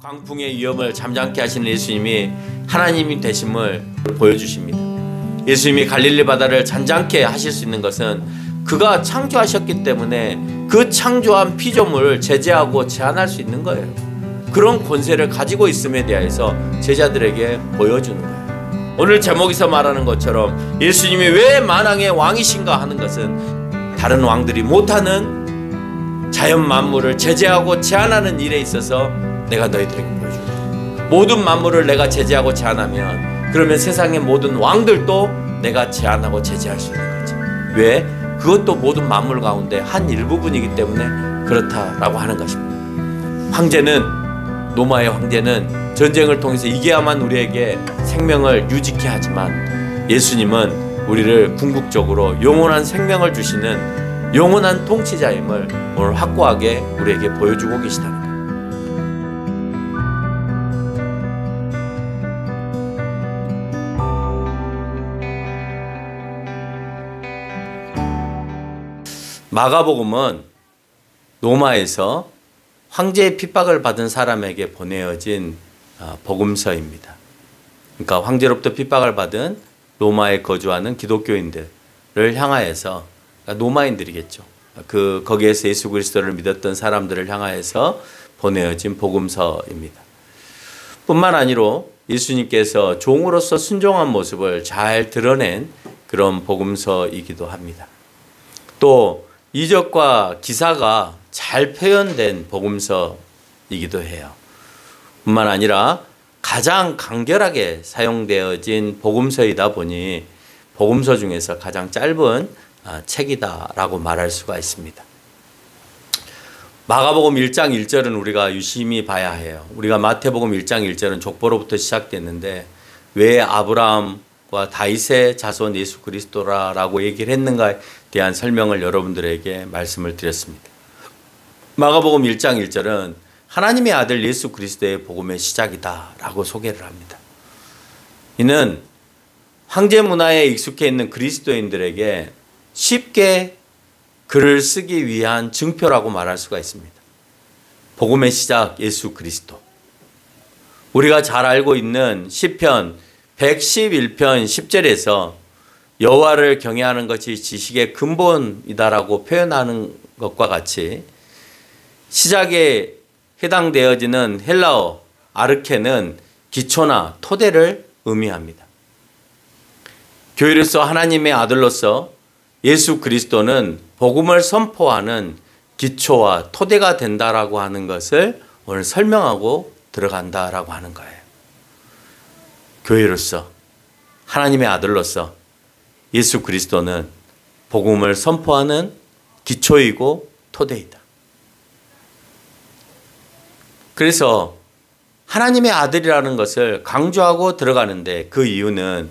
광풍의 위험을 잠잠케 하시는 예수님이 하나님이 되심을 보여주십니다. 예수님이 갈릴리 바다를 잔잔케 하실 수 있는 것은 그가 창조하셨기 때문에 그 창조한 피조물을 제재하고 제한할 수 있는 거예요. 그런 권세를 가지고 있음에 대해서 제자들에게 보여주는 거예요. 오늘 제목에서 말하는 것처럼 예수님이 왜 만왕의 왕이신가 하는 것은 다른 왕들이 못하는 자연 만물을 제재하고 제한하는 일에 있어서 내가 너희들에게 보여준다. 모든 만물을 내가 제재하고 제한하면 그러면 세상의 모든 왕들도 내가 제한하고 제재할 수 있는 거지. 왜? 그것도 모든 만물 가운데 한 일부분이기 때문에 그렇다라고 하는 것입니다. 황제는, 노마의 황제는 전쟁을 통해서 이겨야만 우리에게 생명을 유지케 하지만 예수님은 우리를 궁극적으로 영원한 생명을 주시는 영원한 통치자임을 오늘 확고하게 우리에게 보여주고 계시다는 거예요. 마가복음은 로마에서 황제의 핍박을 받은 사람에게 보내어진 복음서입니다. 그러니까 황제로부터 핍박을 받은 로마에 거주하는 기독교인들을 향하여서, 그러니까 로마인들이겠죠. 거기에서 예수 그리스도를 믿었던 사람들을 향하여서 보내어진 복음서입니다. 뿐만 아니라 예수님께서 종으로서 순종한 모습을 잘 드러낸 그런 복음서이기도 합니다. 또 이적과 기사가 잘 표현된 복음서이기도 해요. 뿐만 아니라 가장 간결하게 사용되어진 복음서이다 보니 복음서 중에서 가장 짧은 책이다라고 말할 수가 있습니다. 마가복음 1장 1절은 우리가 유심히 봐야 해요. 우리가 마태복음 1장 1절은 족보로부터 시작됐는데 왜 아브라함과 다윗의 자손 예수 그리스도라고 얘기를 했는가에 대한 설명을 여러분들에게 말씀을 드렸습니다. 마가복음 1장 1절은 하나님의 아들 예수 그리스도의 복음의 시작이다라고 소개를 합니다. 이는 황제 문화에 익숙해 있는 그리스도인들에게 쉽게 글을 쓰기 위한 증표라고 말할 수가 있습니다. 복음의 시작 예수 그리스도. 우리가 잘 알고 있는 시편 111편 10절에서 여호와를 경외하는 것이 지식의 근본이다라고 표현하는 것과 같이 시작에 해당되어지는 헬라어 아르케는 기초나 토대를 의미합니다. 교회로서 하나님의 아들로서 예수 그리스도는 복음을 선포하는 기초와 토대가 된다라고 하는 것을 오늘 설명하고 들어간다라고 하는 거예요. 교회로서 하나님의 아들로서 예수 그리스도는 복음을 선포하는 기초이고 토대이다. 그래서 하나님의 아들이라는 것을 강조하고 들어가는데 그 이유는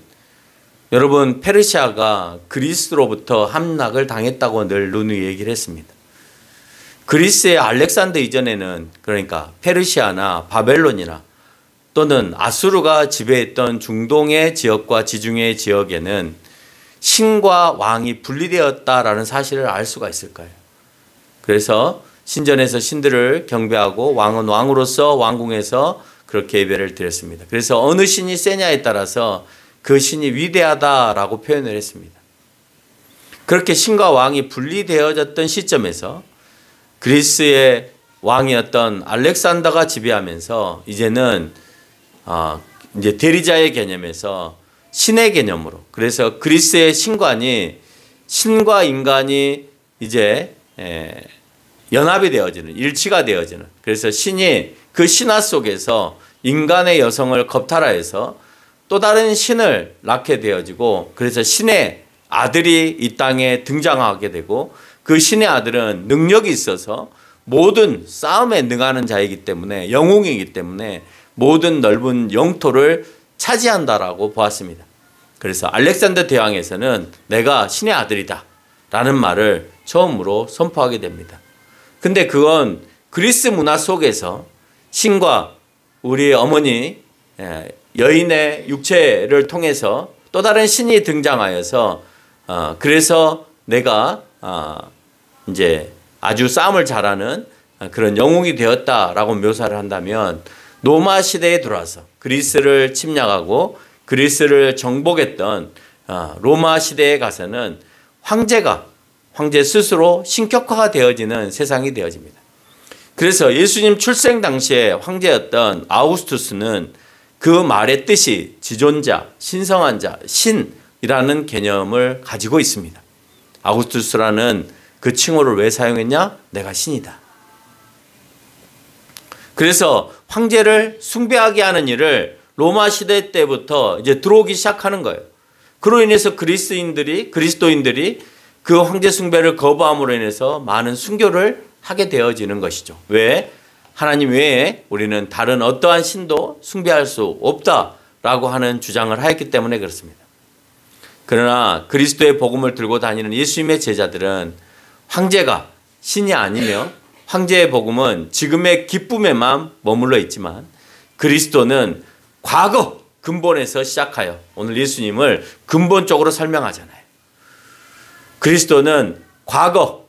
여러분 페르시아가 그리스로부터 함락을 당했다고 늘 누누이 얘기를 했습니다. 그리스의 알렉산더 이전에는 그러니까 페르시아나 바벨론이나 또는 아수르가 지배했던 중동의 지역과 지중해 지역에는 신과 왕이 분리되었다라는 사실을 알 수가 있을 거예요. 그래서 신전에서 신들을 경배하고 왕은 왕으로서 왕궁에서 그렇게 예배를 드렸습니다. 그래서 어느 신이 세냐에 따라서 그 신이 위대하다라고 표현을 했습니다. 그렇게 신과 왕이 분리되어졌던 시점에서 그리스의 왕이었던 알렉산더가 지배하면서 이제는 이제 대리자의 개념에서 신의 개념으로, 그래서 그리스의 신관이 신과 인간이 이제 연합이 되어지는, 일치가 되어지는, 그래서 신이 그 신화 속에서 인간의 여성을 겁탈하여서 또 다른 신을 낳게 되어지고, 그래서 신의 아들이 이 땅에 등장하게 되고, 그 신의 아들은 능력이 있어서 모든 싸움에 능하는 자이기 때문에, 영웅이기 때문에 모든 넓은 영토를 차지한다라고 보았습니다. 그래서 알렉산더 대왕에서는 내가 신의 아들이다 라는 말을 처음으로 선포하게 됩니다. 근데 그건 그리스 문화 속에서 신과 우리 어머니 여인의 육체를 통해서 또 다른 신이 등장하여서 그래서 내가 이제 아주 싸움을 잘하는 그런 영웅이 되었다라고 묘사를 한다면, 로마 시대에 들어와서 그리스를 침략하고 그리스를 정복했던 로마 시대에 가서는 황제 스스로 신격화가 되어지는 세상이 되어집니다. 그래서 예수님 출생 당시에 황제였던 아우구스투스는 그 말의 뜻이 지존자, 신성한 자, 신이라는 개념을 가지고 있습니다. 아우구스투스라는 그 칭호를 왜 사용했냐? 내가 신이다. 그래서 황제를 숭배하게 하는 일을 로마 시대 때부터 이제 들어오기 시작하는 거예요. 그로 인해서 그리스도인들이 그 황제 숭배를 거부함으로 인해서 많은 순교를 하게 되어지는 것이죠. 왜? 하나님 외에 우리는 다른 어떠한 신도 숭배할 수 없다라고 하는 주장을 하였기 때문에 그렇습니다. 그러나 그리스도의 복음을 들고 다니는 예수님의 제자들은 황제가 신이 아니며 황제의 복음은 지금의 기쁨에만 머물러 있지만 그리스도는 과거 근본에서 시작하여 오늘 예수님을 근본적으로 설명하잖아요. 그리스도는 과거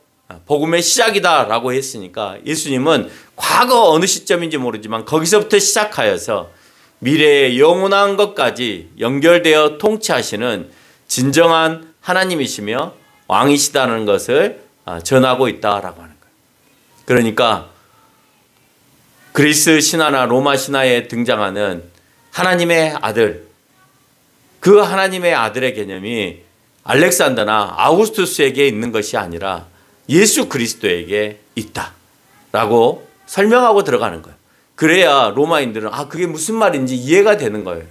복음의 시작이다라고 했으니까 예수님은 과거 어느 시점인지 모르지만 거기서부터 시작하여서 미래의 영원한 것까지 연결되어 통치하시는 진정한 하나님이시며 왕이시다는 것을 전하고 있다라고 하는 거예요. 그러니까 그리스 신화나 로마 신화에 등장하는 하나님의 아들, 그 하나님의 아들의 개념이 알렉산더나 아우구스투스에게 있는 것이 아니라 예수 그리스도에게 있다라고 설명하고 들어가는 거예요. 그래야 로마인들은 그게 무슨 말인지 이해가 되는 거예요.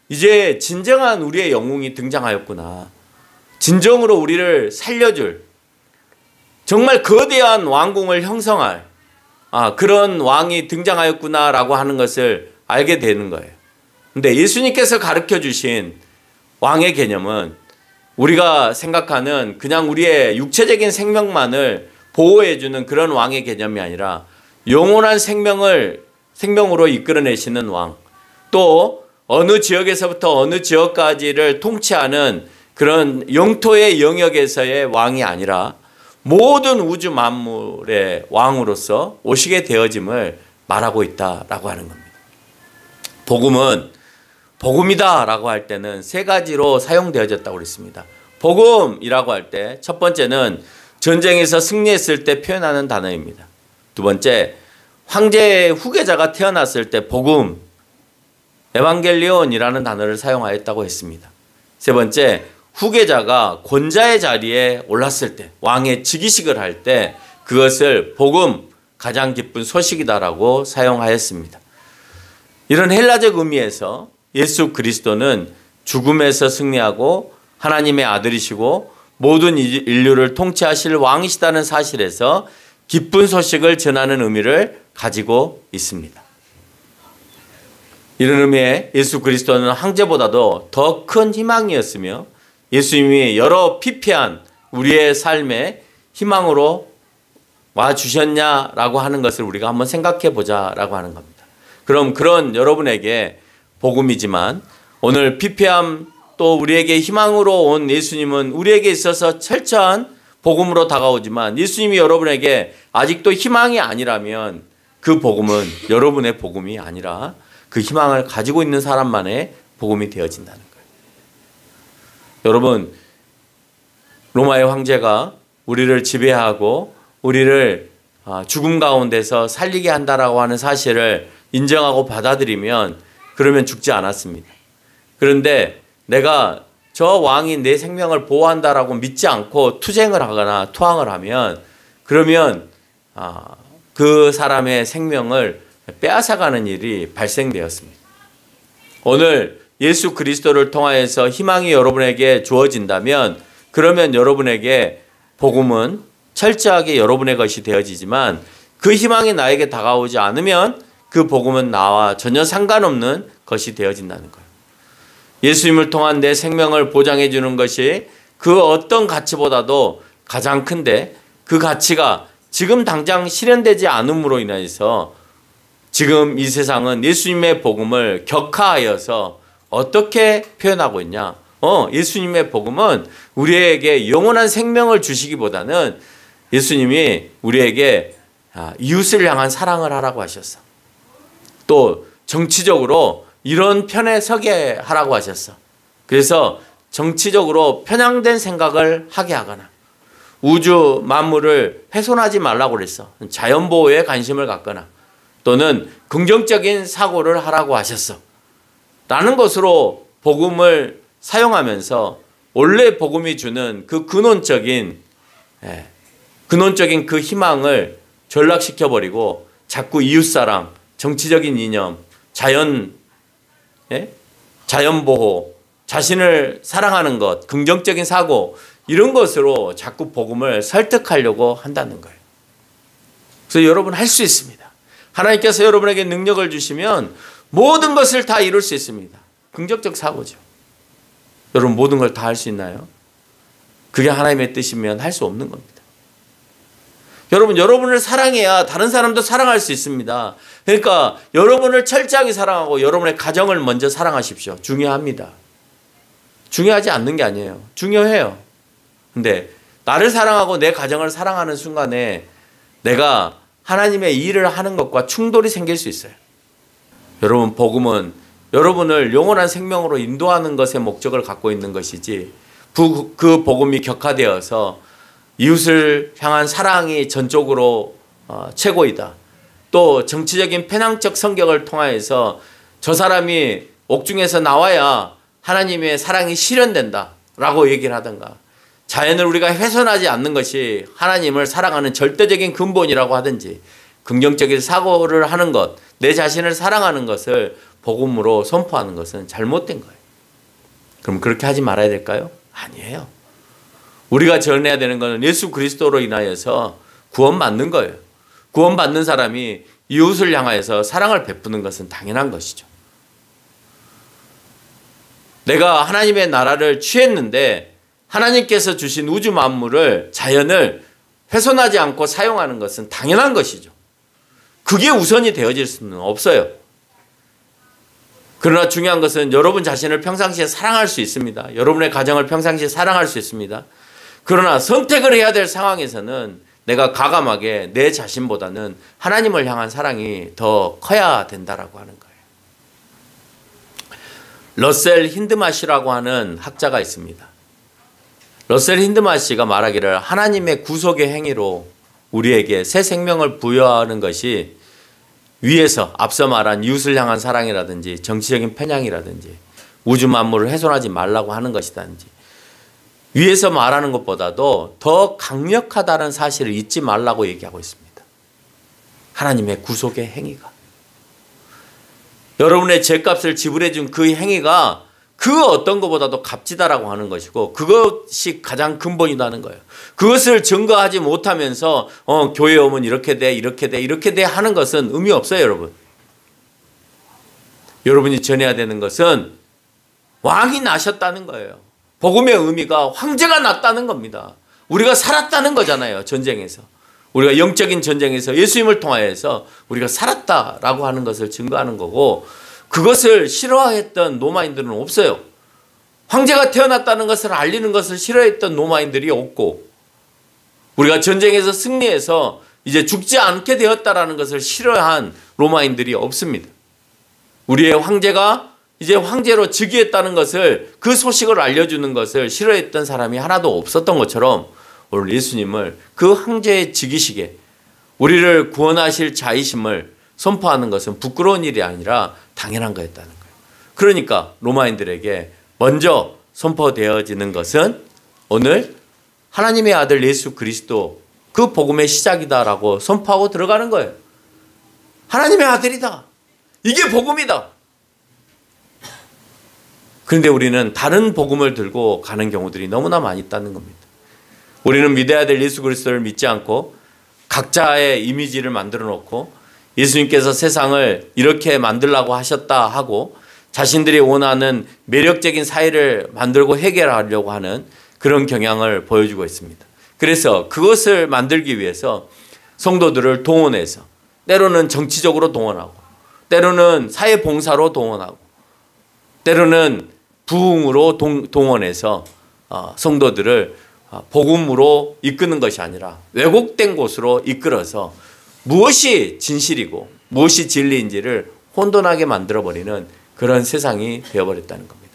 이제 진정한 우리의 영웅이 등장하였구나. 진정으로 우리를 살려줄 정말 거대한 왕궁을 형성할 그런 왕이 등장하였구나라고 하는 것을 알게 되는 거예요. 근데 예수님께서 가르쳐 주신 왕의 개념은 우리가 생각하는 그냥 우리의 육체적인 생명만을 보호해주는 그런 왕의 개념이 아니라 영원한 생명으로 이끌어내시는 왕, 또 어느 지역에서부터 어느 지역까지를 통치하는 그런 영토의 영역에서의 왕이 아니라 모든 우주 만물의 왕으로서 오시게 되어짐을 말하고 있다라고 하는 겁니다. 복음은 복음이다라고 할 때는 세 가지로 사용되어졌다고 그랬습니다. 복음이라고 할 때 첫 번째는 전쟁에서 승리했을 때 표현하는 단어입니다. 두 번째, 황제의 후계자가 태어났을 때 복음, 에반겔리온이라는 단어를 사용하였다고 했습니다. 세 번째, 후계자가 권자의 자리에 올랐을 때, 왕의 즉위식을 할 때 그것을 복음, 가장 기쁜 소식이다라고 사용하였습니다. 이런 헬라적 의미에서 예수 그리스도는 죽음에서 승리하고 하나님의 아들이시고 모든 인류를 통치하실 왕이시다는 사실에서 기쁜 소식을 전하는 의미를 가지고 있습니다. 이런 의미에 예수 그리스도는 황제보다도 더 큰 희망이었으며 예수님이 여러 피폐한 우리의 삶에 희망으로 와주셨냐라고 하는 것을 우리가 한번 생각해 보자라고 하는 겁니다. 그럼 그런 여러분에게 복음이지만 오늘 피폐함 또 우리에게 희망으로 온 예수님은 우리에게 있어서 철저한 복음으로 다가오지만 예수님이 여러분에게 아직도 희망이 아니라면 그 복음은 여러분의 복음이 아니라 그 희망을 가지고 있는 사람만의 복음이 되어진다는 거예요. 여러분, 로마의 황제가 우리를 지배하고 우리를 죽음 가운데서 살리게 한다라고 하는 사실을 인정하고 받아들이면 그러면 죽지 않았습니다. 그런데 내가 저 왕이 내 생명을 보호한다라고 믿지 않고 투쟁을 하거나 투항을 하면 그러면 그 사람의 생명을 빼앗아가는 일이 발생되었습니다. 오늘 예수 그리스도를 통하여서 희망이 여러분에게 주어진다면 그러면 여러분에게 복음은 철저하게 여러분의 것이 되어지지만 그 희망이 나에게 다가오지 않으면 그 복음은 나와 전혀 상관없는 것이 되어진다는 거예요. 예수님을 통한 내 생명을 보장해 주는 것이 그 어떤 가치보다도 가장 큰데 그 가치가 지금 당장 실현되지 않음으로 인해서 지금 이 세상은 예수님의 복음을 격하하여서 어떻게 표현하고 있냐? 예수님의 복음은 우리에게 영원한 생명을 주시기보다는 예수님이 우리에게 이웃을 향한 사랑을 하라고 하셨어. 또 정치적으로 이런 편에 서게 하라고 하셨어. 그래서 정치적으로 편향된 생각을 하게 하거나 우주 만물을 훼손하지 말라고 그랬어. 자연보호에 관심을 갖거나 또는 긍정적인 사고를 하라고 하셨어. 라는 것으로 복음을 사용하면서 원래 복음이 주는 그 근원적인 그 희망을 전락시켜버리고 자꾸 이웃사랑, 정치적인 이념, 자연보호, 자신을 사랑하는 것, 긍정적인 사고 이런 것으로 자꾸 복음을 설득하려고 한다는 거예요. 그래서 여러분 할 수 있습니다. 하나님께서 여러분에게 능력을 주시면 모든 것을 다 이룰 수 있습니다. 긍정적 사고죠. 여러분 모든 걸 다 할 수 있나요? 그게 하나님의 뜻이면 할 수 없는 겁니다. 여러분, 여러분을 사랑해야 다른 사람도 사랑할 수 있습니다. 그러니까 여러분을 철저하게 사랑하고 여러분의 가정을 먼저 사랑하십시오. 중요합니다. 중요하지 않는 게 아니에요. 중요해요. 근데 나를 사랑하고 내 가정을 사랑하는 순간에 내가 하나님의 일을 하는 것과 충돌이 생길 수 있어요. 여러분, 복음은 여러분을 영원한 생명으로 인도하는 것의 목적을 갖고 있는 것이지 그 복음이 격화되어서 이웃을 향한 사랑이 전적으로 최고이다. 또 정치적인 편향적 성격을 통하여서 저 사람이 옥중에서 나와야 하나님의 사랑이 실현된다 라고 얘기를 하든가, 자연을 우리가 훼손하지 않는 것이 하나님을 사랑하는 절대적인 근본이라고 하든지, 긍정적인 사고를 하는 것, 내 자신을 사랑하는 것을 복음으로 선포하는 것은 잘못된 거예요. 그럼 그렇게 하지 말아야 될까요? 아니에요. 우리가 전해야 되는 것은 예수 그리스도로 인하여서 구원받는 거예요. 구원받는 사람이 이웃을 향하여서 사랑을 베푸는 것은 당연한 것이죠. 내가 하나님의 나라를 취했는데 하나님께서 주신 우주 만물을, 자연을 훼손하지 않고 사용하는 것은 당연한 것이죠. 그게 우선이 되어질 수는 없어요. 그러나 중요한 것은 여러분 자신을 평상시에 사랑할 수 있습니다. 여러분의 가정을 평상시에 사랑할 수 있습니다. 그러나 선택을 해야 될 상황에서는 내가 과감하게 내 자신보다는 하나님을 향한 사랑이 더 커야 된다라고 하는 거예요. 러셀 힌드마시라고 하는 학자가 있습니다. 러셀 힌드마시가 말하기를 하나님의 구속의 행위로 우리에게 새 생명을 부여하는 것이 위에서 앞서 말한 이웃을 향한 사랑이라든지 정치적인 편향이라든지 우주 만물을 훼손하지 말라고 하는 것이라든지 위에서 말하는 것보다도 더 강력하다는 사실을 잊지 말라고 얘기하고 있습니다. 하나님의 구속의 행위가. 여러분의 죄값을 지불해 준 그 행위가 그 어떤 것보다도 값지다라고 하는 것이고 그것이 가장 근본이라는 거예요. 그것을 증거하지 못하면서 교회 오면 이렇게 돼 이렇게 돼 이렇게 돼 하는 것은 의미 없어요. 여러분. 여러분이 전해야 되는 것은 왕이 나셨다는 거예요. 복음의 의미가 황제가 났다는 겁니다. 우리가 살았다는 거잖아요. 전쟁에서. 우리가 영적인 전쟁에서 예수님을 통하여서 우리가 살았다라고 하는 것을 증거하는 거고, 그것을 싫어했던 로마인들은 없어요. 황제가 태어났다는 것을 알리는 것을 싫어했던 로마인들이 없고, 우리가 전쟁에서 승리해서 이제 죽지 않게 되었다라는 것을 싫어한 로마인들이 없습니다. 우리의 황제가 이제 황제로 즉위했다는 것을, 그 소식을 알려주는 것을 싫어했던 사람이 하나도 없었던 것처럼 오늘 예수님을 그 황제의 즉위식에 우리를 구원하실 자이심을 선포하는 것은 부끄러운 일이 아니라 당연한 거였다는 거예요. 그러니까 로마인들에게 먼저 선포되어지는 것은 오늘 하나님의 아들 예수 그리스도 그 복음의 시작이다라고 선포하고 들어가는 거예요. 하나님의 아들이다. 이게 복음이다. 그런데 우리는 다른 복음을 들고 가는 경우들이 너무나 많이 있다는 겁니다. 우리는 믿어야 될 예수 그리스도를 믿지 않고 각자의 이미지를 만들어 놓고 예수님께서 세상을 이렇게 만들라고 하셨다 하고 자신들이 원하는 매력적인 사회를 만들고 해결하려고 하는 그런 경향을 보여주고 있습니다. 그래서 그것을 만들기 위해서 성도들을 동원해서 때로는 정치적으로 동원하고 때로는 사회봉사로 동원하고 때로는 부흥으로 동원해서 성도들을 복음으로 이끄는 것이 아니라 왜곡된 곳으로 이끌어서 무엇이 진실이고 무엇이 진리인지를 혼돈하게 만들어버리는 그런 세상이 되어버렸다는 겁니다.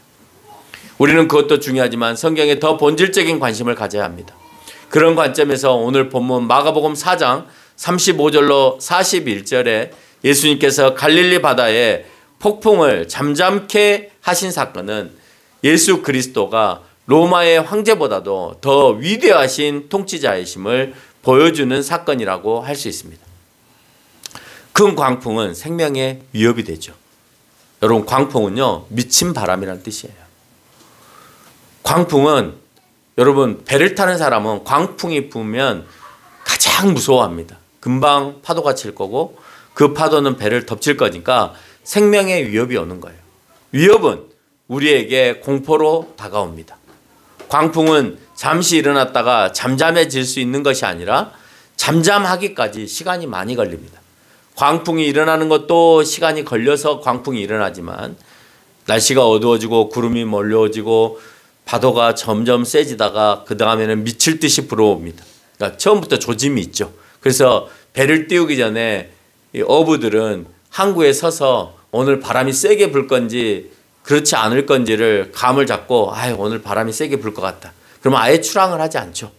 우리는 그것도 중요하지만 성경에 더 본질적인 관심을 가져야 합니다. 그런 관점에서 오늘 본문 마가복음 4장 35절로 41절에 예수님께서 갈릴리 바다에 폭풍을 잠잠케 하신 사건은 예수 그리스도가 로마의 황제보다도 더 위대하신 통치자이심을 보여주는 사건이라고 할 수 있습니다. 큰 광풍은 생명의 위협이 되죠. 여러분, 광풍은요, 미친 바람이라는 뜻이에요. 광풍은, 여러분, 배를 타는 사람은 광풍이 불면 가장 무서워합니다. 금방 파도가 칠 거고 그 파도는 배를 덮칠 거니까 생명의 위협이 오는 거예요. 위협은 우리에게 공포로 다가옵니다. 광풍은 잠시 일어났다가 잠잠해질 수 있는 것이 아니라 잠잠하기까지 시간이 많이 걸립니다. 광풍이 일어나는 것도 시간이 걸려서 광풍이 일어나지만 날씨가 어두워지고 구름이 몰려오지고 파도가 점점 세지다가 그 다음에는 미칠 듯이 불어옵니다. 그러니까 처음부터 조짐이 있죠. 그래서 배를 띄우기 전에 이 어부들은 항구에 서서 오늘 바람이 세게 불 건지 그렇지 않을 건지를 감을 잡고 오늘 바람이 세게 불 것 같다. 그러면 아예 출항을 하지 않죠.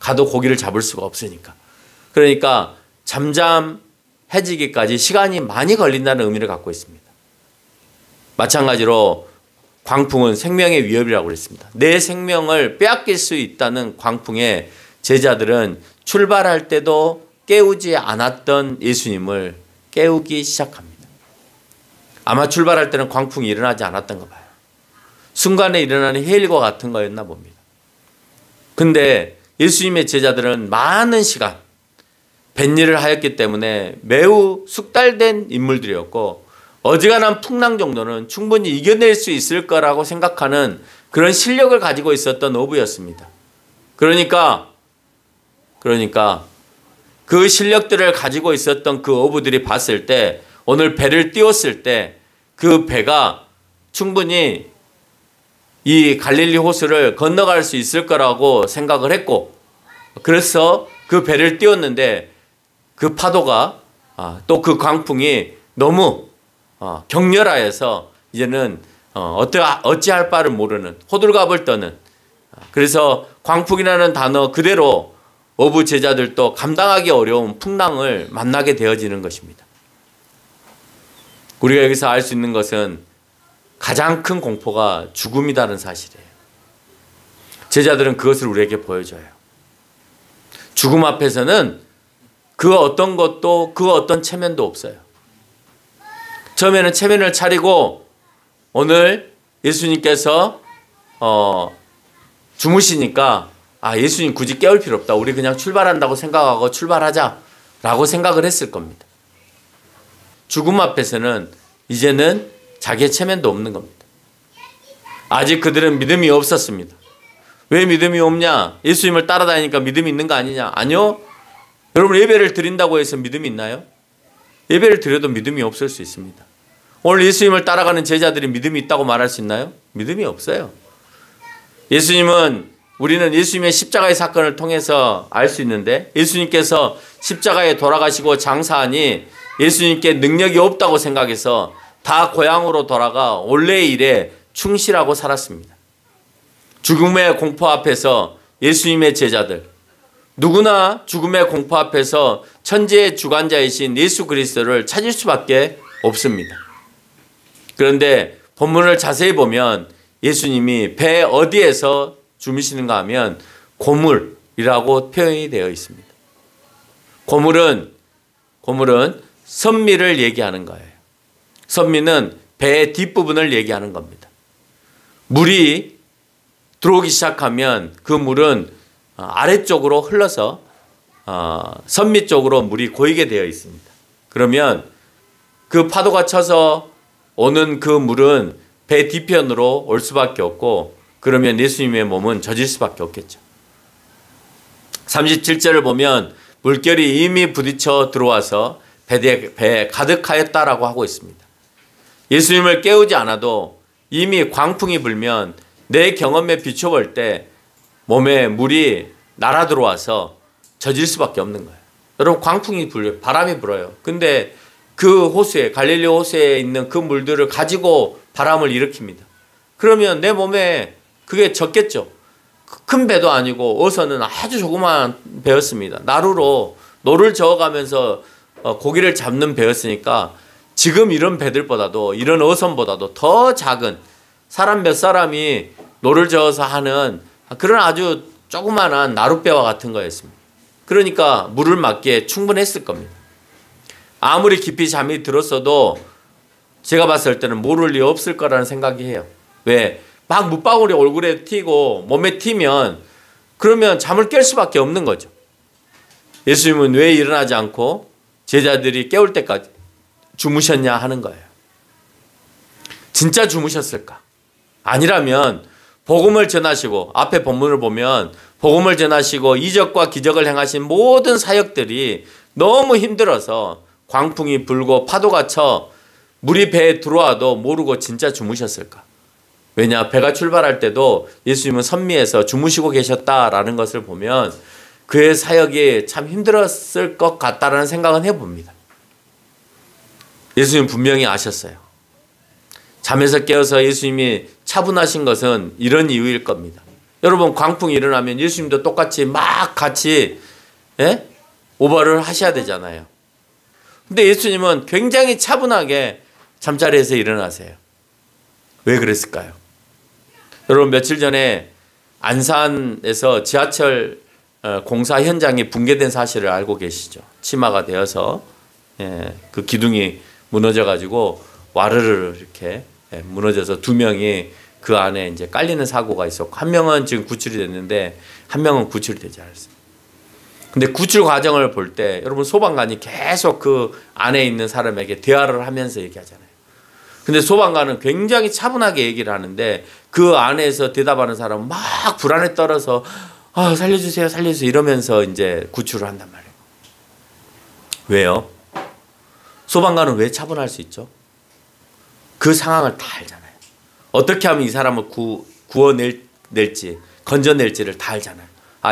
가도 고기를 잡을 수가 없으니까. 그러니까 잠잠해지기까지 시간이 많이 걸린다는 의미를 갖고 있습니다. 마찬가지로 광풍은 생명의 위협이라고 그랬습니다. 내 생명을 빼앗길 수 있다는 광풍에 제자들은 출발할 때도 깨우지 않았던 예수님을 깨우기 시작합니다. 아마 출발할 때는 광풍이 일어나지 않았던가 봐요. 순간에 일어나는 해일과 같은 거였나 봅니다. 근데 예수님의 제자들은 많은 시간 뱃일을 하였기 때문에 매우 숙달된 인물들이었고 어지간한 풍랑 정도는 충분히 이겨낼 수 있을 거라고 생각하는 그런 실력을 가지고 있었던 어부였습니다. 그러니까 그 실력들을 가지고 있었던 그 어부들이 봤을 때 오늘 배를 띄웠을 때 그 배가 충분히 이 갈릴리 호수를 건너갈 수 있을 거라고 생각을 했고 그래서 그 배를 띄웠는데 그 파도가 또 그 광풍이 너무 격렬하여서 이제는 어찌할 바를 모르는 호들갑을 떠는 그래서 광풍이라는 단어 그대로 어부 제자들도 감당하기 어려운 풍랑을 만나게 되어지는 것입니다. 우리가 여기서 알 수 있는 것은 가장 큰 공포가 죽음이라는 사실이에요. 제자들은 그것을 우리에게 보여줘요. 죽음 앞에서는 그 어떤 것도 그 어떤 체면도 없어요. 처음에는 체면을 차리고 오늘 예수님께서 주무시니까 예수님 굳이 깨울 필요 없다. 우리 그냥 출발한다고 생각하고 출발하자라고 생각을 했을 겁니다. 죽음 앞에서는 이제는 자기의 체면도 없는 겁니다. 아직 그들은 믿음이 없었습니다. 왜 믿음이 없냐? 예수님을 따라다니니까 믿음이 있는 거 아니냐? 아니요. 여러분 예배를 드린다고 해서 믿음이 있나요? 예배를 드려도 믿음이 없을 수 있습니다. 오늘 예수님을 따라가는 제자들이 믿음이 있다고 말할 수 있나요? 믿음이 없어요. 우리는 예수님의 십자가의 사건을 통해서 알 수 있는데 예수님께서 십자가에 돌아가시고 장사하니 예수님께 능력이 없다고 생각해서 다 고향으로 돌아가 원래의 일에 충실하고 살았습니다. 죽음의 공포 앞에서 예수님의 제자들 누구나 죽음의 공포 앞에서 천지의 주관자이신 예수 그리스도를 찾을 수밖에 없습니다. 그런데 본문을 자세히 보면 예수님이 배 어디에서 주무시는가 하면 고물이라고 표현이 되어 있습니다. 고물은 선미를 얘기하는 거예요. 선미는 배의 뒷부분을 얘기하는 겁니다. 물이 들어오기 시작하면 그 물은 아래쪽으로 흘러서 선미 쪽으로 물이 고이게 되어 있습니다. 그러면 그 파도가 쳐서 오는 그 물은 배 뒤편으로 올 수밖에 없고 그러면 예수님의 몸은 젖을 수밖에 없겠죠. 37절을 보면 물결이 이미 부딪혀 들어와서 배에 가득하였다라고 하고 있습니다. 예수님을 깨우지 않아도 이미 광풍이 불면 내 경험에 비춰볼 때 몸에 물이 날아 들어와서 젖을 수밖에 없는 거예요. 여러분 광풍이 불어요. 바람이 불어요. 근데 그 호수에, 갈릴리 호수에 있는 그 물들을 가지고 바람을 일으킵니다. 그러면 내 몸에 그게 젖겠죠. 큰 배도 아니고 어선은 아주 조그마한 배였습니다. 나루로 노를 저어가면서 고기를 잡는 배였으니까 지금 이런 배들보다도, 이런 어선보다도 더 작은 사람 몇 사람이 노를 저어서 하는 그런 아주 조그만한 나룻배와 같은 거였습니다. 그러니까 물을 맞기에 충분했을 겁니다. 아무리 깊이 잠이 들었어도 제가 봤을 때는 모를 리 없을 거라는 생각이 해요. 왜? 막 물방울이 얼굴에 튀고 몸에 튀면 그러면 잠을 깰 수밖에 없는 거죠. 예수님은 왜 일어나지 않고 제자들이 깨울 때까지 주무셨냐 하는 거예요. 진짜 주무셨을까? 아니라면 복음을 전하시고, 앞에 본문을 보면 복음을 전하시고 이적과 기적을 행하신 모든 사역들이 너무 힘들어서 광풍이 불고 파도가 쳐 물이 배에 들어와도 모르고 진짜 주무셨을까? 왜냐? 배가 출발할 때도 예수님은 선미에서 주무시고 계셨다라는 것을 보면 그의 사역이 참 힘들었을 것 같다라는 생각은 해봅니다. 예수님 분명히 아셨어요. 잠에서 깨어서 예수님이 차분하신 것은 이런 이유일 겁니다. 여러분, 광풍이 일어나면 예수님도 똑같이 막 같이 오버를 하셔야 되잖아요. 근데 예수님은 굉장히 차분하게 잠자리에서 일어나세요. 왜 그랬을까요? 여러분, 며칠 전에 안산에서 지하철 공사 현장이 붕괴된 사실을 알고 계시죠? 치마가 되어서 그 기둥이 무너져 가지고 와르르 이렇게 무너져서 두 명이 그 안에 이제 깔리는 사고가 있었고, 한 명은 지금 구출이 됐는데 한 명은 구출이 되지 않았습니다. 근데 구출 과정을 볼 때 여러분, 소방관이 계속 그 안에 있는 사람에게 대화를 하면서 얘기하잖아요. 근데 소방관은 굉장히 차분하게 얘기를 하는데 그 안에서 대답하는 사람은 막 불안에 떨어서 살려주세요, 살려주세요 이러면서 이제 구출을 한단 말이에요. 왜요? 소방관은 왜 차분할 수 있죠? 그 상황을 다 알잖아요. 어떻게 하면 이 사람을 구원낼지, 건져낼지를 다 알잖아요.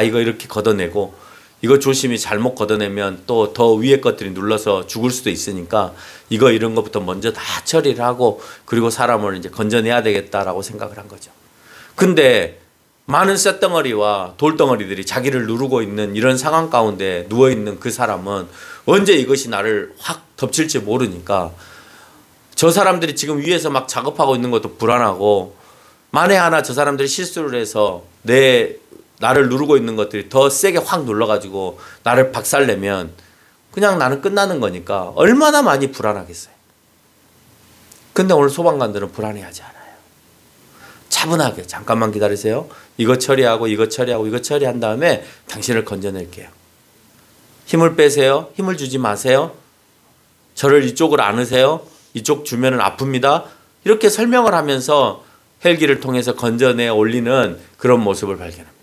이거 이렇게 걷어내고, 이거 조심히 잘못 걷어내면 또 더 위에 것들이 눌러서 죽을 수도 있으니까 이거 이런 것부터 먼저 다 처리를 하고, 그리고 사람을 이제 건져내야 되겠다라고 생각을 한 거죠. 근데 많은 쇳덩어리와 돌덩어리들이 자기를 누르고 있는 이런 상황 가운데 누워있는 그 사람은 언제 이것이 나를 확 덮칠지 모르니까 저 사람들이 지금 위에서 막 작업하고 있는 것도 불안하고, 만에 하나 저 사람들이 실수를 해서 나를 누르고 있는 것들이 더 세게 확 눌러가지고 나를 박살내면 그냥 나는 끝나는 거니까 얼마나 많이 불안하겠어요. 근데 오늘 소방관들은 불안해하지 않아요. 차분하게 잠깐만 기다리세요. 이거 처리하고 이거 처리하고 이거 처리한 다음에 당신을 건져낼게요. 힘을 빼세요. 힘을 주지 마세요. 저를 이쪽으로 안으세요. 이쪽 주면은 아픕니다. 이렇게 설명을 하면서 헬기를 통해서 건져내 올리는 그런 모습을 발견합니다.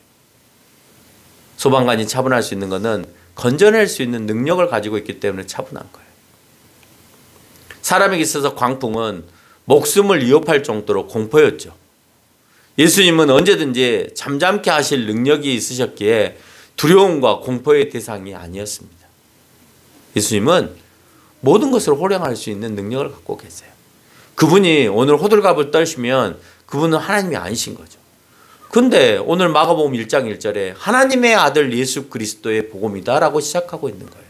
소방관이 차분할 수 있는 것은 건져낼 수 있는 능력을 가지고 있기 때문에 차분한 거예요. 사람에게 있어서 광풍은 목숨을 위협할 정도로 공포였죠. 예수님은 언제든지 잠잠케 하실 능력이 있으셨기에 두려움과 공포의 대상이 아니었습니다. 예수님은 모든 것을 호령할 수 있는 능력을 갖고 계세요. 그분이 오늘 호들갑을 떨시면 그분은 하나님이 아니신 거죠. 근데 오늘 마가복음 1장 1절에 하나님의 아들 예수 그리스도의 복음이다 라고 시작하고 있는 거예요.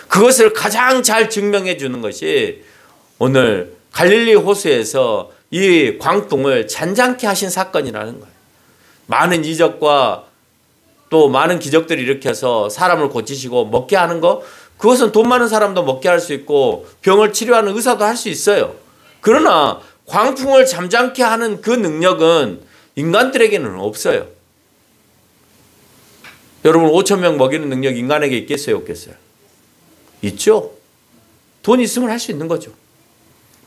그것을 가장 잘 증명해 주는 것이 오늘 갈릴리 호수에서 이 광풍을 잔잔케 하신 사건이라는 거예요. 많은 이적과 또 많은 기적들을 일으켜서 사람을 고치시고 먹게 하는 거, 그것은 돈 많은 사람도 먹게 할 수 있고 병을 치료하는 의사도 할 수 있어요. 그러나 광풍을 잠잠케 하는 그 능력은 인간들에게는 없어요. 여러분, 5천 명 먹이는 능력 인간에게 있겠어요, 없겠어요? 있죠. 돈 있으면 할 수 있는 거죠.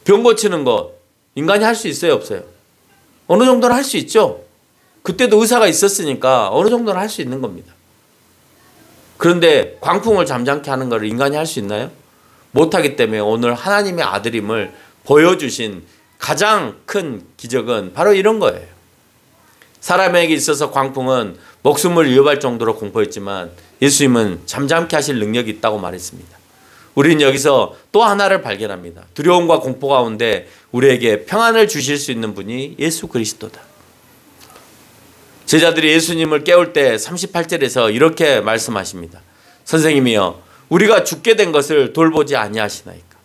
병 고치는 거 인간이 할 수 있어요, 없어요? 어느 정도는 할 수 있죠. 그때도 의사가 있었으니까 어느 정도는 할 수 있는 겁니다. 그런데 광풍을 잠잠케 하는 것을 인간이 할 수 있나요? 못하기 때문에 오늘 하나님의 아들임을 보여주신 가장 큰 기적은 바로 이런 거예요. 사람에게 있어서 광풍은 목숨을 위협할 정도로 공포했지만 예수님은 잠잠케 하실 능력이 있다고 말했습니다. 우리는 여기서 또 하나를 발견합니다. 두려움과 공포 가운데 우리에게 평안을 주실 수 있는 분이 예수 그리스도다. 제자들이 예수님을 깨울 때 38절에서 이렇게 말씀하십니다. 선생님이여, 우리가 죽게 된 것을 돌보지 아니하시나이까.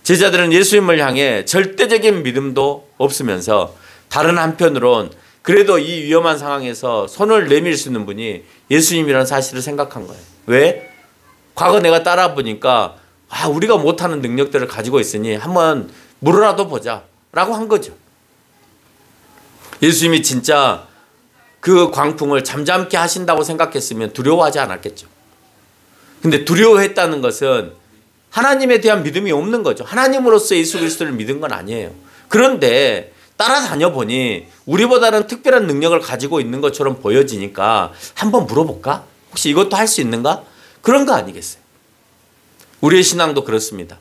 제자들은 예수님을 향해 절대적인 믿음도 없으면서 다른 한편으론 그래도 이 위험한 상황에서 손을 내밀 수 있는 분이 예수님이라는 사실을 생각한 거예요. 왜? 과거 내가 따라 보니까 우리가 못하는 능력들을 가지고 있으니 한번 물어라도 보자 라고 한 거죠. 예수님이 진짜 그 광풍을 잠잠케 하신다고 생각했으면 두려워하지 않았겠죠. 근데 두려워했다는 것은 하나님에 대한 믿음이 없는 거죠. 하나님으로서 예수 그리스도를 믿은 건 아니에요. 그런데 따라다녀 보니 우리보다는 특별한 능력을 가지고 있는 것처럼 보여지니까 한번 물어볼까? 혹시 이것도 할 수 있는가? 그런 거 아니겠어요? 우리의 신앙도 그렇습니다.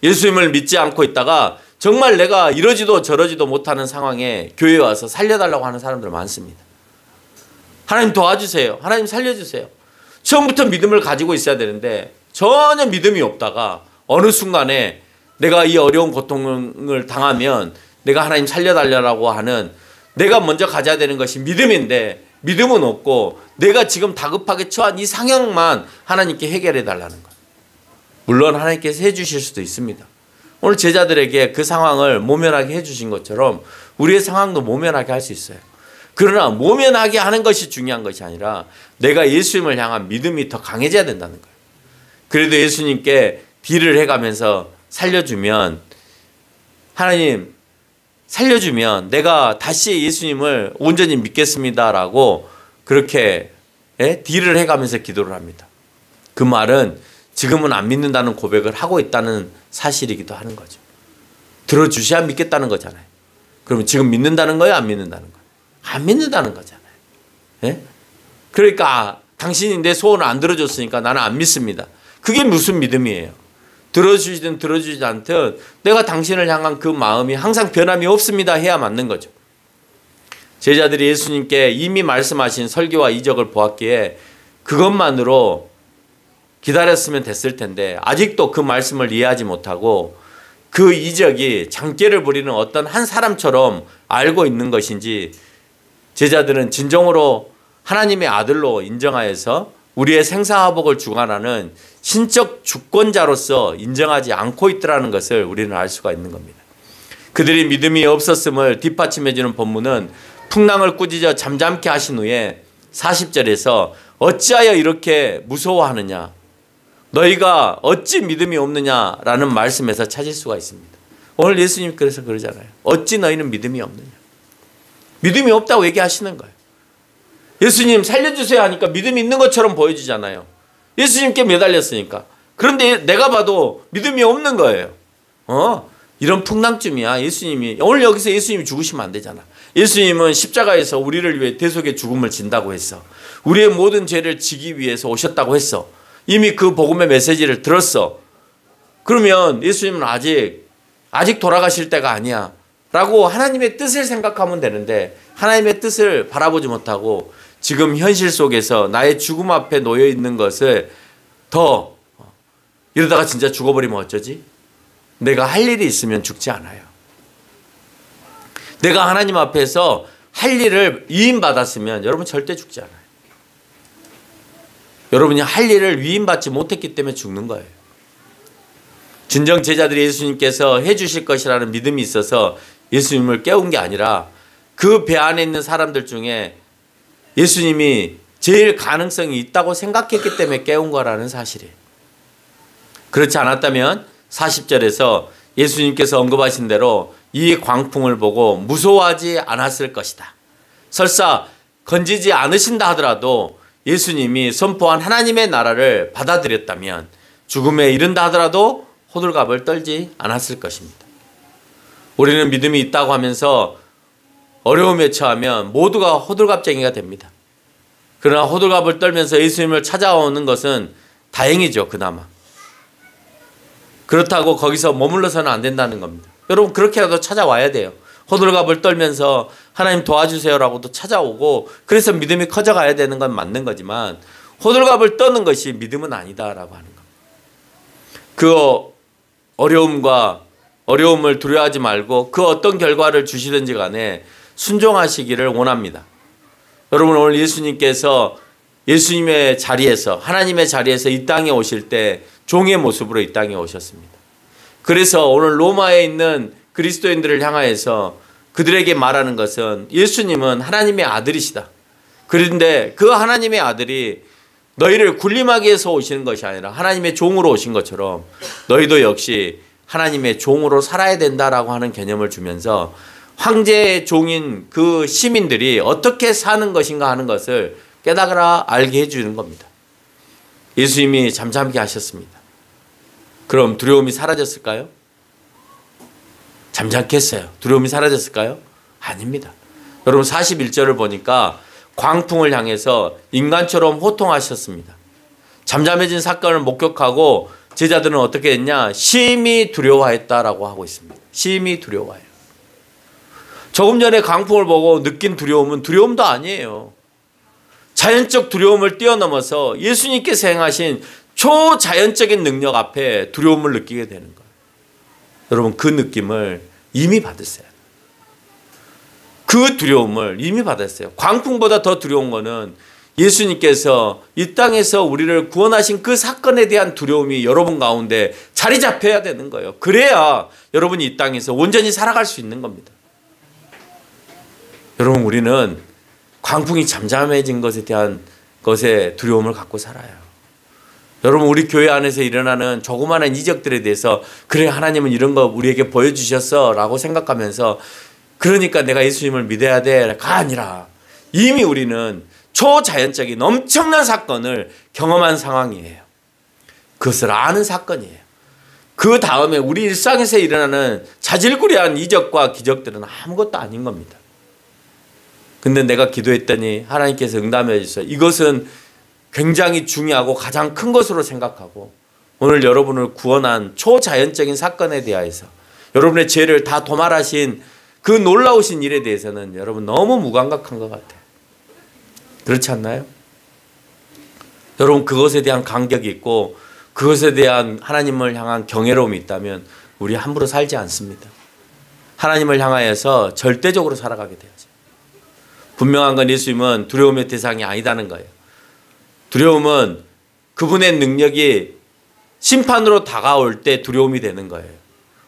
예수님을 믿지 않고 있다가 정말 내가 이러지도 저러지도 못하는 상황에 교회에 와서 살려달라고 하는 사람들 많습니다. 하나님 도와주세요. 하나님 살려주세요. 처음부터 믿음을 가지고 있어야 되는데 전혀 믿음이 없다가 어느 순간에 내가 이 어려운 고통을 당하면 내가 하나님 살려달라고 하는, 내가 먼저 가져야 되는 것이 믿음인데 믿음은 없고 내가 지금 다급하게 처한 이 상황만 하나님께 해결해 달라는 것. 물론 하나님께서 해주실 수도 있습니다. 오늘 제자들에게 그 상황을 모면하게 해주신 것처럼 우리의 상황도 모면하게 할 수 있어요. 그러나 모면하게 하는 것이 중요한 것이 아니라 내가 예수님을 향한 믿음이 더 강해져야 된다는 거예요. 그래도 예수님께 딜을 해가면서 살려주면, 하나님 살려주면 내가 다시 예수님을 온전히 믿겠습니다라고 그렇게 딜을 해가면서 기도를 합니다. 그 말은 지금은 안 믿는다는 고백을 하고 있다는 사실이기도 하는 거죠. 들어주셔야 믿겠다는 거잖아요. 그러면 지금 믿는다는 거예요? 안 믿는다는 거예요? 안 믿는다는 거잖아요. 예? 그러니까 당신이 내 소원을 안 들어줬으니까 나는 안 믿습니다. 그게 무슨 믿음이에요? 들어주시든 들어주지 않든 내가 당신을 향한 그 마음이 항상 변함이 없습니다 해야 맞는 거죠. 제자들이 예수님께 이미 말씀하신 설교와 이적을 보았기에 그것만으로 기다렸으면 됐을 텐데 아직도 그 말씀을 이해하지 못하고 그 이적이 장깨를 부리는 어떤 한 사람처럼 알고 있는 것인지 제자들은 진정으로 하나님의 아들로 인정하여서 우리의 생사화복을 주관하는 신적 주권자로서 인정하지 않고 있더라는 것을 우리는 알 수가 있는 겁니다. 그들이 믿음이 없었음을 뒷받침해주는 본문은 풍랑을 꾸짖어 잠잠케 하신 후에 40절에서 어찌하여 이렇게 무서워하느냐, 너희가 어찌 믿음이 없느냐라는 말씀에서 찾을 수가 있습니다. 오늘 예수님 그래서 그러잖아요. 어찌 너희는 믿음이 없느냐. 믿음이 없다고 얘기하시는 거예요. 예수님 살려주세요 하니까 믿음이 있는 것처럼 보여지잖아요. 예수님께 매달렸으니까. 그런데 내가 봐도 믿음이 없는 거예요. 이런 풍랑쯤이야. 예수님이 오늘 여기서 예수님이 죽으시면 안 되잖아. 예수님은 십자가에서 우리를 위해 대속의 죽음을 진다고 했어. 우리의 모든 죄를 지기 위해서 오셨다고 했어. 이미 그 복음의 메시지를 들었어. 그러면 예수님은 아직 돌아가실 때가 아니야 라고 하나님의 뜻을 생각하면 되는데 하나님의 뜻을 바라보지 못하고 지금 현실 속에서 나의 죽음 앞에 놓여 있는 것을 더 이러다가 진짜 죽어버리면 어쩌지? 내가 할 일이 있으면 죽지 않아요. 내가 하나님 앞에서 할 일을 위임받았으면 여러분 절대 죽지 않아요. 여러분이 할 일을 위임받지 못했기 때문에 죽는 거예요. 진정 제자들이 예수님께서 해주실 것이라는 믿음이 있어서 예수님을 깨운 게 아니라 그 배 안에 있는 사람들 중에 예수님이 제일 가능성이 있다고 생각했기 때문에 깨운 거라는 사실이에요. 그렇지 않았다면 40절에서 예수님께서 언급하신 대로 이 광풍을 보고 무서워하지 않았을 것이다. 설사 건지지 않으신다 하더라도 예수님이 선포한 하나님의 나라를 받아들였다면 죽음에 이른다 하더라도 호들갑을 떨지 않았을 것입니다. 우리는 믿음이 있다고 하면서 어려움에 처하면 모두가 호들갑쟁이가 됩니다. 그러나 호들갑을 떨면서 예수님을 찾아오는 것은 다행이죠. 그나마. 그렇다고 거기서 머물러서는 안 된다는 겁니다. 여러분 그렇게라도 찾아와야 돼요. 호들갑을 떨면서 하나님 도와주세요라고도 찾아오고 그래서 믿음이 커져가야 되는 건 맞는 거지만 호들갑을 떠는 것이 믿음은 아니다라고 하는 겁니다. 그 어려움을 두려워하지 말고 그 어떤 결과를 주시든지 간에 순종하시기를 원합니다. 여러분, 오늘 예수님께서 예수님의 자리에서, 하나님의 자리에서 이 땅에 오실 때 종의 모습으로 이 땅에 오셨습니다. 그래서 오늘 로마에 있는 그리스도인들을 향하여서 그들에게 말하는 것은 예수님은 하나님의 아들이시다. 그런데 그 하나님의 아들이 너희를 군림하기 위해서 오시는 것이 아니라 하나님의 종으로 오신 것처럼 너희도 역시 하나님의 종으로 살아야 된다라고 하는 개념을 주면서 황제의 종인 그 시민들이 어떻게 사는 것인가 하는 것을 깨달아 알게 해주는 겁니다. 예수님이 잠잠케 하셨습니다. 그럼 두려움이 사라졌을까요? 잠잠케 했어요. 두려움이 사라졌을까요? 아닙니다. 여러분 41절을 보니까 광풍을 향해서 인간처럼 호통하셨습니다. 잠잠해진 사건을 목격하고 제자들은 어떻게 했냐? 심히 두려워했다라고 하고 있습니다. 심히 두려워해요. 조금 전에 광풍을 보고 느낀 두려움은 두려움도 아니에요. 자연적 두려움을 뛰어넘어서 예수님께서 행하신 초자연적인 능력 앞에 두려움을 느끼게 되는 거예요. 여러분 그 느낌을 이미 받으세요. 그 두려움을 이미 받았어요. 광풍보다 더 두려운 거는 예수님께서 이 땅에서 우리를 구원하신 그 사건에 대한 두려움이 여러분 가운데 자리 잡혀야 되는 거예요. 그래야 여러분이 이 땅에서 온전히 살아갈 수 있는 겁니다. 여러분 우리는 광풍이 잠잠해진 것에 대한 것에 두려움을 갖고 살아요. 여러분 우리 교회 안에서 일어나는 조그마한 이적들에 대해서 그래 하나님은 이런 거 우리에게 보여주셨어 라고 생각하면서 그러니까 내가 예수님을 믿어야 돼가 아니라 이미 우리는 초자연적인 엄청난 사건을 경험한 상황이에요. 그것을 아는 사건이에요. 그 다음에 우리 일상에서 일어나는 자질구레한 이적과 기적들은 아무것도 아닌 겁니다. 근데 내가 기도했더니 하나님께서 응답해 주셨어요. 이것은 굉장히 중요하고 가장 큰 것으로 생각하고 오늘 여러분을 구원한 초자연적인 사건에 대하여서 여러분의 죄를 다 도말하신 그 놀라우신 일에 대해서는 여러분 너무 무감각한 것 같아요. 그렇지 않나요? 여러분 그것에 대한 감격이 있고 그것에 대한 하나님을 향한 경외로움이 있다면 우리 함부로 살지 않습니다. 하나님을 향하여서 절대적으로 살아가게 되어져. 분명한 건 예수님은 두려움의 대상이 아니다는 거예요. 두려움은 그분의 능력이 심판으로 다가올 때 두려움이 되는 거예요.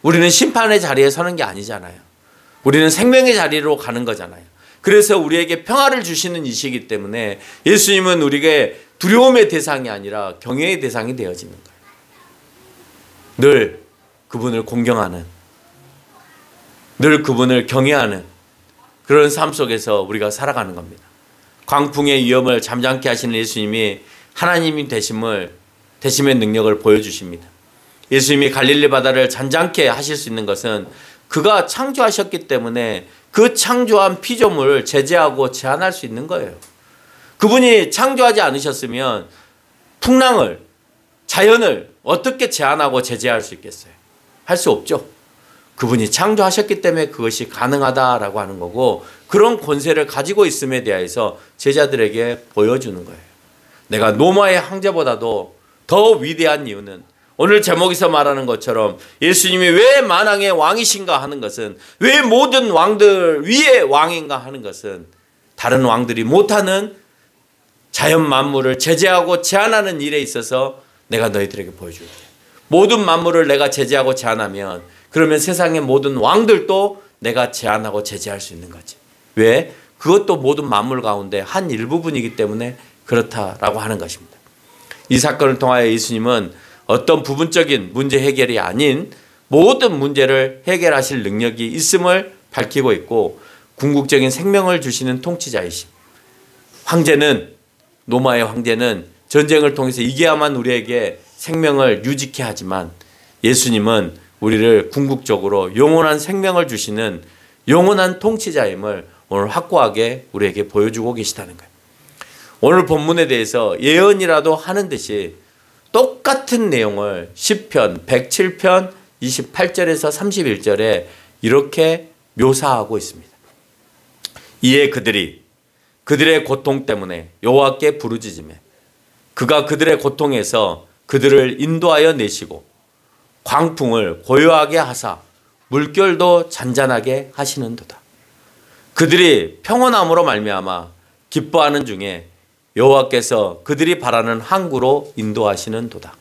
우리는 심판의 자리에 서는 게 아니잖아요. 우리는 생명의 자리로 가는 거잖아요. 그래서 우리에게 평화를 주시는 이시기 때문에 예수님은 우리에게 두려움의 대상이 아니라 경외의 대상이 되어지는 거예요. 늘 그분을 공경하는, 늘 그분을 경외하는 그런 삶 속에서 우리가 살아가는 겁니다. 광풍의 위험을 잠잠케 하시는 예수님이 하나님이 되심의 능력을 보여주십니다. 예수님이 갈릴리 바다를 잠잠케 하실 수 있는 것은 그가 창조하셨기 때문에 그 창조한 피조물을 제재하고 제한할 수 있는 거예요. 그분이 창조하지 않으셨으면 풍랑을, 자연을 어떻게 제한하고 제재할 수 있겠어요? 할 수 없죠. 그분이 창조하셨기 때문에 그것이 가능하다라고 하는 거고 그런 권세를 가지고 있음에 대해서 제자들에게 보여주는 거예요. 내가 로마의 황제보다도 더 위대한 이유는 오늘 제목에서 말하는 것처럼 예수님이 왜 만왕의 왕이신가 하는 것은 왜 모든 왕들 위의 왕인가 하는 것은 다른 왕들이 못하는 자연 만물을 제재하고 제한하는 일에 있어서 내가 너희들에게 보여줄게. 모든 만물을 내가 제재하고 제한하면 그러면 세상의 모든 왕들도 내가 제한하고 제재할 수 있는 거지. 왜? 그것도 모든 만물 가운데 한 일부분이기 때문에 그렇다라고 하는 것입니다. 이 사건을 통하여 예수님은 어떤 부분적인 문제 해결이 아닌 모든 문제를 해결하실 능력이 있음을 밝히고 있고 궁극적인 생명을 주시는 통치자이심. 황제는, 로마의 황제는 전쟁을 통해서 이겨야만 우리에게 생명을 유지케 하지만 예수님은 우리를 궁극적으로 영원한 생명을 주시는 영원한 통치자임을 오늘 확고하게 우리에게 보여주고 계시다는 거예요. 오늘 본문에 대해서 예언이라도 하는 듯이 똑같은 내용을 시편 107편 28절에서 31절에 이렇게 묘사하고 있습니다. 이에 그들의 고통 때문에 여호와께 부르짖으며 그가 그들의 고통에서 그들을 인도하여 내시고 광풍을 고요하게 하사 물결도 잔잔하게 하시는도다. 그들이 평온함으로 말미암아 기뻐하는 중에 여호와께서 그들이 바라는 항구로 인도하시는도다.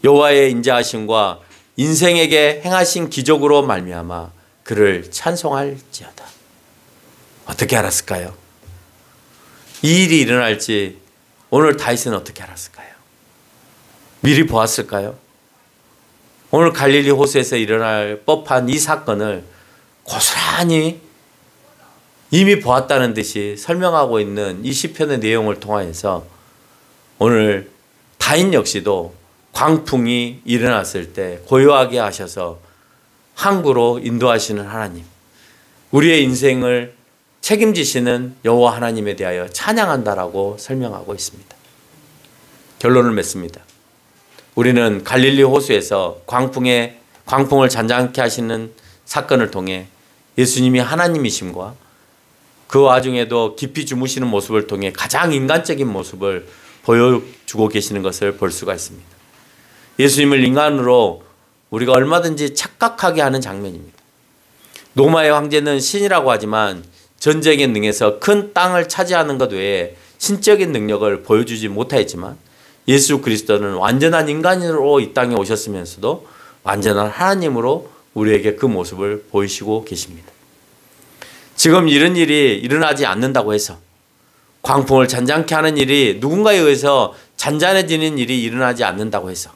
여호와의 인자하심과 인생에게 행하신 기적으로 말미암아 그를 찬송할지어다. 어떻게 알았을까요? 이 일이 일어날지 오늘 다윗은 어떻게 알았을까요? 미리 보았을까요? 오늘 갈릴리 호수에서 일어날 법한 이 사건을 고스란히 이미 보았다는 듯이 설명하고 있는 이 시편의 내용을 통하여서 오늘 다윗 역시도 광풍이 일어났을 때 고요하게 하셔서 항구로 인도하시는 하나님, 우리의 인생을 책임지시는 여호와 하나님에 대하여 찬양한다라고 설명하고 있습니다. 결론을 맺습니다. 우리는 갈릴리 호수에서 광풍을 잔잔케 하시는 사건을 통해 예수님이 하나님이심과 그 와중에도 깊이 주무시는 모습을 통해 가장 인간적인 모습을 보여주고 계시는 것을 볼 수가 있습니다. 예수님을 인간으로 우리가 얼마든지 착각하게 하는 장면입니다. 로마의 황제는 신이라고 하지만 전쟁에 능해서 큰 땅을 차지하는 것 외에 신적인 능력을 보여주지 못하였지만 예수 그리스도는 완전한 인간으로 이 땅에 오셨으면서도 완전한 하나님으로 우리에게 그 모습을 보이시고 계십니다. 지금 이런 일이 일어나지 않는다고 해서 광풍을 잔잔케 하는 일이 누군가에 의해서 잔잔해지는 일이 일어나지 않는다고 해서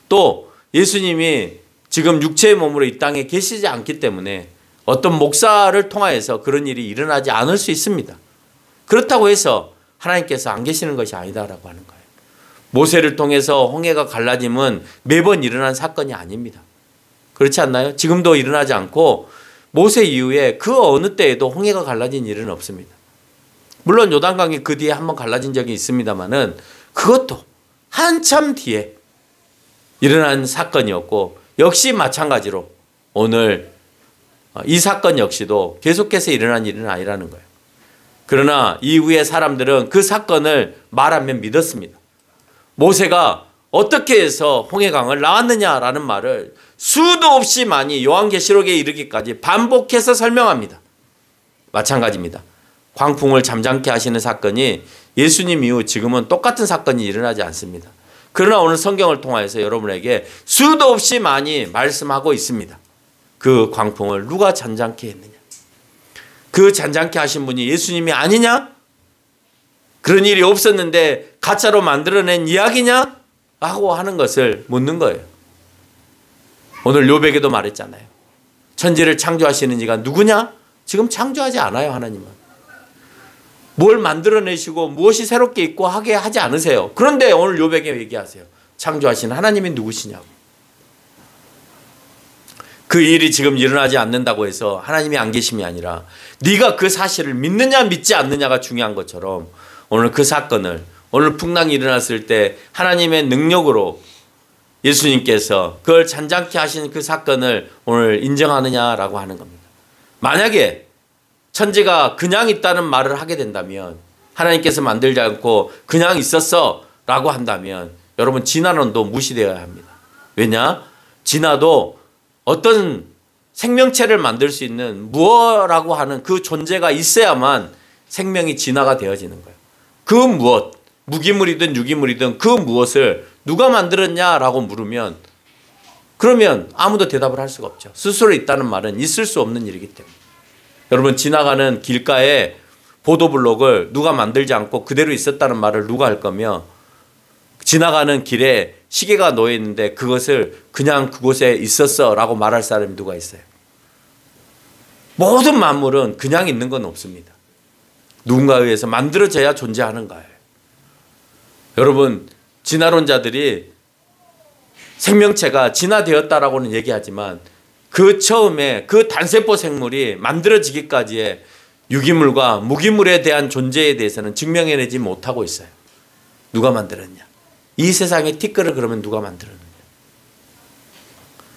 또 예수님이 지금 육체의 몸으로 이 땅에 계시지 않기 때문에 어떤 목사를 통하여서 그런 일이 일어나지 않을 수 있습니다. 그렇다고 해서 하나님께서 안 계시는 것이 아니다라고 하는 거예요. 모세를 통해서 홍해가 갈라짐은 매번 일어난 사건이 아닙니다. 그렇지 않나요? 지금도 일어나지 않고 모세 이후에 그 어느 때에도 홍해가 갈라진 일은 없습니다. 물론 요단강이 그 뒤에 한번 갈라진 적이 있습니다만은 그것도 한참 뒤에 일어난 사건이었고 역시 마찬가지로 오늘 이 사건 역시도 계속해서 일어난 일은 아니라는 거예요. 그러나 이후에 사람들은 그 사건을 말하면 믿었습니다. 모세가 어떻게 해서 홍해강을 나왔느냐라는 말을 수도 없이 많이 요한계시록에 이르기까지 반복해서 설명합니다. 마찬가지입니다. 광풍을 잠잠케 하시는 사건이 예수님 이후 지금은 똑같은 사건이 일어나지 않습니다. 그러나 오늘 성경을 통하여서 여러분에게 수도 없이 많이 말씀하고 있습니다. 그 광풍을 누가 잔잔케 했느냐? 그 잔잔케 하신 분이 예수님이 아니냐? 그런 일이 없었는데 가짜로 만들어낸 이야기냐? 라고 하는 것을 묻는 거예요. 오늘 욥에게도 말했잖아요. 천지를 창조하시는 이가 누구냐? 지금 창조하지 않아요, 하나님은. 뭘 만들어내시고 무엇이 새롭게 있고 하게 하지 않으세요. 그런데 오늘 욥에게 얘기하세요. 창조하신 하나님이 누구시냐고. 그 일이 지금 일어나지 않는다고 해서 하나님이 안 계심이 아니라 네가 그 사실을 믿느냐 믿지 않느냐가 중요한 것처럼 오늘 그 사건을 오늘 풍랑이 일어났을 때 하나님의 능력으로 예수님께서 그걸 잔잔케 하신 그 사건을 오늘 인정하느냐라고 하는 겁니다. 만약에 천지가 그냥 있다는 말을 하게 된다면 하나님께서 만들지 않고 그냥 있었어 라고 한다면 여러분 진화론도 무시되어야 합니다. 왜냐? 진화도 어떤 생명체를 만들 수 있는 무엇이라고 하는 그 존재가 있어야만 생명이 진화가 되어지는 거예요. 그 무엇, 무기물이든 유기물이든 그 무엇을 누가 만들었냐라고 물으면 그러면 아무도 대답을 할 수가 없죠. 스스로 있다는 말은 있을 수 없는 일이기 때문에. 여러분 지나가는 길가에 보도블록을 누가 만들지 않고 그대로 있었다는 말을 누가 할 거며 지나가는 길에 시계가 놓여 있는데 그것을 그냥 그곳에 있었어 라고 말할 사람이 누가 있어요? 모든 만물은 그냥 있는 건 없습니다. 누군가에 의해서 만들어져야 존재하는 거예요. 여러분 진화론자들이 생명체가 진화되었다라고는 얘기하지만 그 처음에 그 단세포 생물이 만들어지기까지의 유기물과 무기물에 대한 존재에 대해서는 증명해내지 못하고 있어요. 누가 만들었냐? 이 세상의 티끌을 그러면 누가 만들었느냐?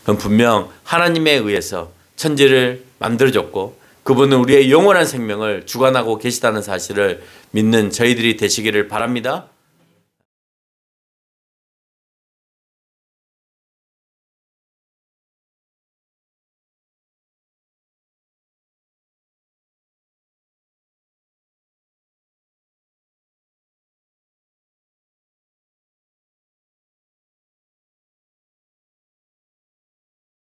그럼 분명 하나님에 의해서 천지를 만들어줬고 그분은 우리의 영원한 생명을 주관하고 계시다는 사실을 믿는 저희들이 되시기를 바랍니다.